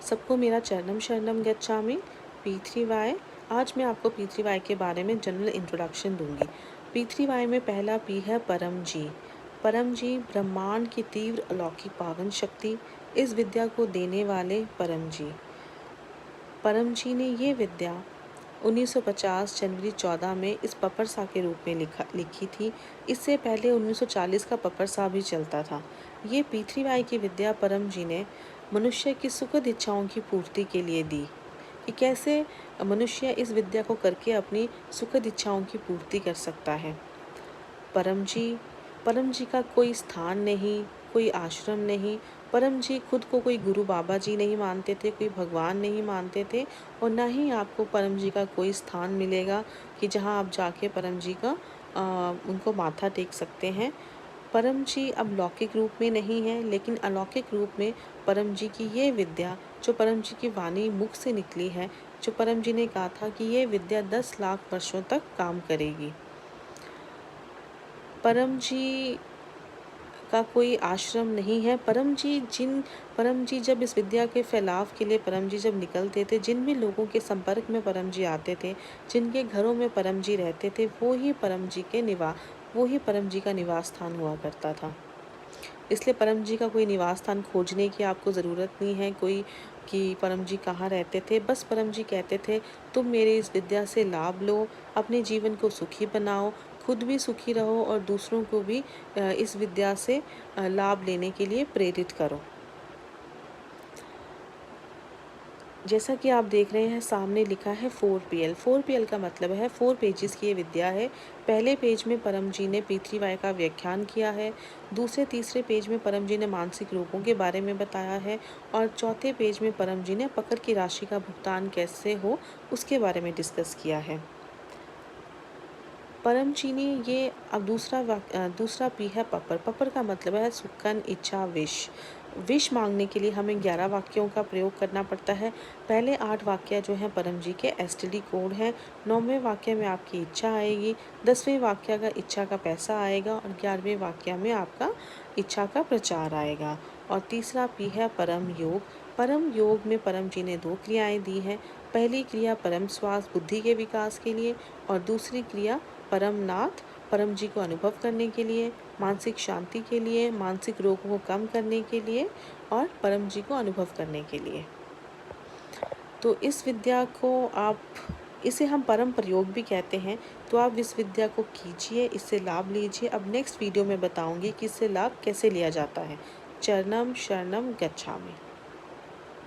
सबको मेरा चरणम शरणम गच्छामि। P3Y। आज मैं आपको P3Y के बारे में जनरल इंट्रोडक्शन दूंगी। P3Y में पहला P है परम जी। परम जी ब्रह्मांड की तीव्र अलौकिक पावन शक्ति, इस विद्या को देने वाले परम जी। परम जी ने ये विद्या 1950 जनवरी 14 में इस पपरसा के रूप में लिखी थी। इससे पहले 1940 का पपरसा भी चलता था। ये P3Y की विद्या परम जी ने मनुष्य की सुखद इच्छाओं की पूर्ति के लिए दी कि कैसे मनुष्य इस विद्या को करके अपनी सुखद इच्छाओं की पूर्ति कर सकता है। परम जी का कोई स्थान नहीं, कोई आश्रम नहीं। परम जी खुद को कोई गुरु बाबा जी नहीं मानते थे, कोई भगवान नहीं मानते थे, और ना ही आपको परम जी का कोई स्थान मिलेगा कि जहां आप जाके परम जी का उनको माथा टेक सकते हैं। परम जी अब लौकिक रूप में नहीं है, लेकिन अलौकिक रूप में परम जी की ये विद्या, जो परम जी की वाणी मुख से निकली है, जो परम जी ने कहा था कि ये विद्या 10 लाख वर्षों तक काम करेगी। परम जी का कोई आश्रम नहीं है। परम जी जब इस विद्या के फैलाव के लिए परम जी जब निकलते थे, जिन भी लोगों के संपर्क में परम जी आते थे, जिनके घरों में परम जी रहते थे, वो ही परम जी का निवास स्थान हुआ करता था। इसलिए परम जी का कोई निवास स्थान खोजने की आपको ज़रूरत नहीं है कोई कि परम जी कहाँ रहते थे। बस परम जी कहते थे, तुम मेरे इस विद्या से लाभ लो, अपने जीवन को सुखी बनाओ, खुद भी सुखी रहो और दूसरों को भी इस विद्या से लाभ लेने के लिए प्रेरित करो। जैसा कि आप देख रहे हैं, सामने लिखा है 4PL। 4PL का मतलब है 4 पेजेस की ये विद्या है। पहले पेज में परम जी ने P3Y का व्याख्यान किया है। दूसरे तीसरे पेज में परम जी ने मानसिक रोगों के बारे में बताया है, और चौथे पेज में परम जी ने पकड़ की राशि का भुगतान कैसे हो उसके बारे में डिस्कस किया है। परम जी ने ये अब दूसरा पी है पपर। पपर का मतलब है सुकन, इच्छा, विश। विश मांगने के लिए हमें 11 वाक्यों का प्रयोग करना पड़ता है। पहले 8 वाक्य जो हैं परम जी के STD कोड हैं। 9वें वाक्य में आपकी इच्छा आएगी, 10वें वाक्य का इच्छा का पैसा आएगा, और 11वें वाक्य में आपका इच्छा का प्रचार आएगा। और तीसरा पी है परम योग। परम योग में परम जी ने 2 क्रियाएं दी हैं। पहली क्रिया परम श्वास बुद्धि के विकास के लिए, और दूसरी क्रिया परमनाथ परम जी को अनुभव करने के लिए, मानसिक शांति के लिए, मानसिक रोगों को कम करने के लिए, और परम जी को अनुभव करने के लिए। तो इस विद्या को इसे हम परम प्रयोग भी कहते हैं। तो आप इस विद्या को कीजिए, इससे लाभ लीजिए। अब नेक्स्ट वीडियो में बताऊंगी कि इससे लाभ कैसे लिया जाता है। चरणम शरणम गच्छामि।